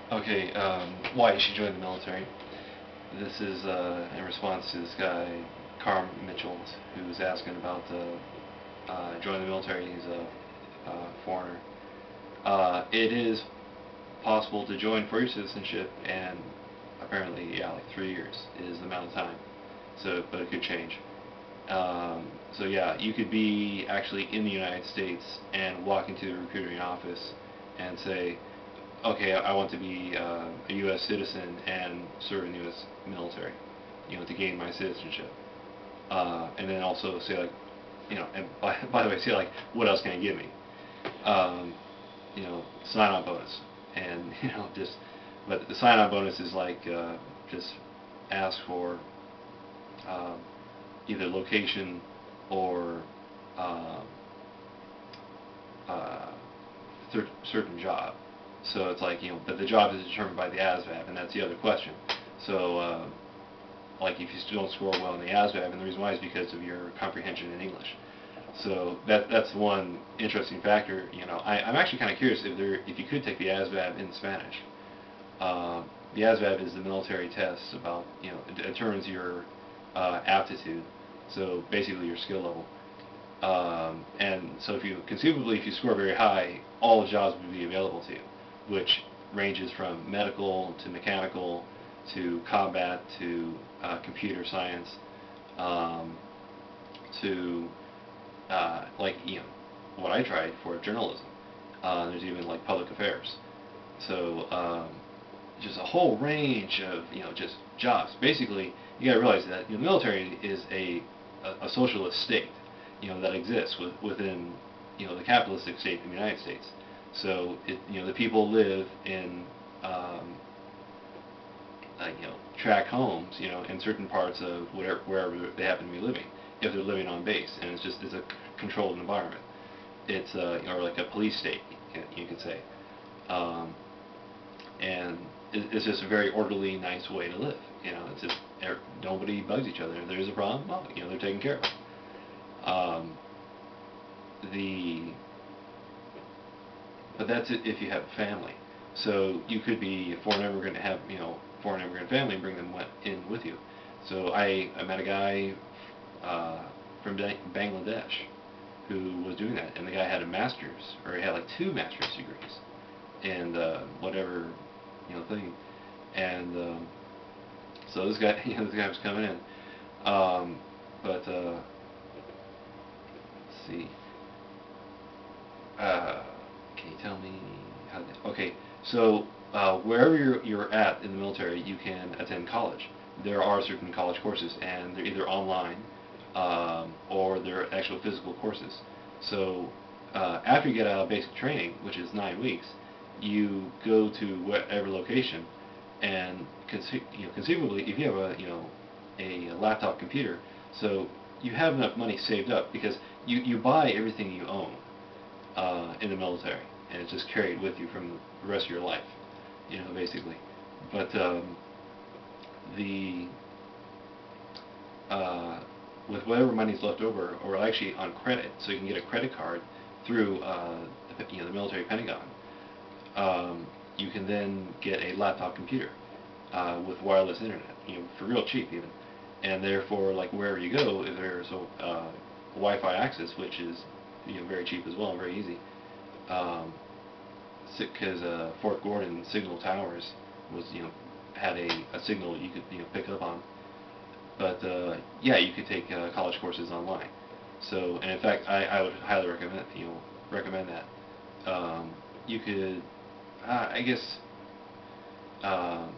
Okay, why you should join the military. This is in response to this guy, Carm Mitchell, who was asking about joining the military. He's a foreigner. It is possible to join for your citizenship, and apparently, yeah, like 3 years is the amount of time. So, but it could change. So yeah, you could be actually in the United States and walk into the recruiting office and say, okay, I want to be a U.S. citizen and serve in the U.S. military, to gain my citizenship. And then also say like, and by the way, say like, what else can it give me? Um, sign-on bonus, and but the sign-on bonus is like just ask for um, either location or um, uh, certain job. So it's like, but the job is determined by the ASVAB, and that's the other question. So, like if you still don't score well in the ASVAB, and the reason why is because of your comprehension in English. So that's one interesting factor. I'm actually kind of curious if you could take the ASVAB in Spanish. The ASVAB is the military test about, it determines your aptitude, so basically your skill level. And so conceivably, if you score very high, all the jobs would be available to you, which ranges from medical to mechanical to combat to computer science um, to like what I tried for journalism. There's even like public affairs. So just a whole range of just jobs. Basically, you got to realize that the military is a socialist state, that exists within the capitalistic state of the United States. So the people live in tract homes, in certain parts of wherever they happen to be living, if they're living on base, and it's a controlled environment. It's or like a police state, you could say, um, and it's just a very orderly, nice way to live. It's just nobody bugs each other. If there's a problem, well, they're taken care of. The But that's it if you have a family. So you could be a foreign immigrant and have foreign immigrant family and bring them in with you. So I met a guy from Bangladesh who was doing that, and the guy had a master's, or he had like 2 master's degrees, and whatever thing, and so this guy this guy was coming in, but let's see. Can you tell me how? Okay, so wherever you're at in the military, you can attend college. There are certain college courses, and they're either online or they're actual physical courses. So after you get out of basic training, which is 9 weeks, you go to whatever location, and conceivably, if you have a laptop computer, so you have enough money saved up because you buy everything you own in the military, and it's just carried with you from the rest of your life, basically. But the with whatever money's left over, or actually on credit, so you can get a credit card through the military Pentagon. You can then get a laptop computer with wireless internet, for real cheap even, and therefore, like wherever you go, if there's Wi-Fi access, which is very cheap as well and very easy. Because Fort Gordon Signal Towers was had a signal you could pick up on. But yeah, you could take college courses online. So, and in fact, I would highly recommend that. You could, I guess, um,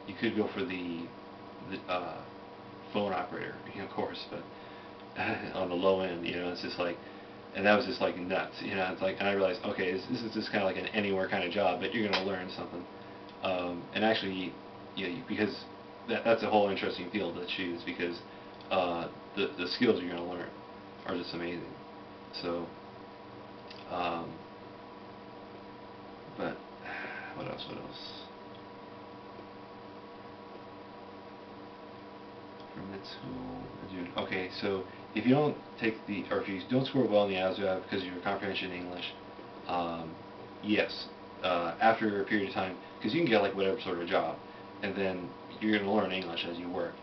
you could go for the phone operator, course, but on the low end, it's just like, and that was just like nuts, it's like, and I realized, okay, this is just kind of like an anywhere kind of job, but you're going to learn something, and actually, because that's a whole interesting field to choose, because the skills you're going to learn are just amazing. So, um, but what else? What else? From mid school, June. Okay, so if you don't or if you don't score well in the ASVAB because of your comprehension in English, yes, after a period of time, because you can get like whatever sort of job, and then you're going to learn English as you work.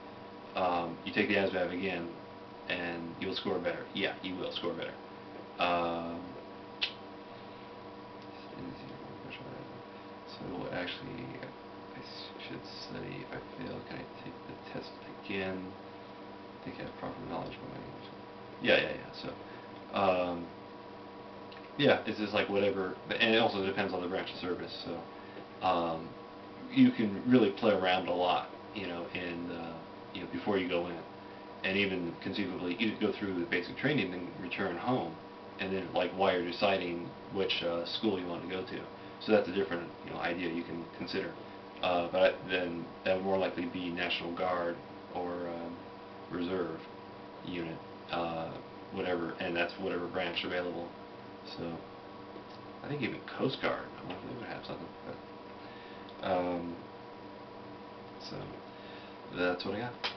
You take the ASVAB again, and you'll score better. Yeah, you will score better. So actually, I should study. If I fail, can I take the test again? I think I have proper knowledge of my English. Yeah. So, yeah, it's just like whatever, and it also depends on the branch of service. So, you can really play around a lot, before you go in, and even conceivably you could go through the basic training and return home, and then like while you're deciding which school you want to go to. So that's a different idea you can consider. But then that would more likely be National Guard or Reserve unit, whatever, and that's whatever branch available. So I think even Coast Guard, I wonder if they would have something. But, so that's what I got.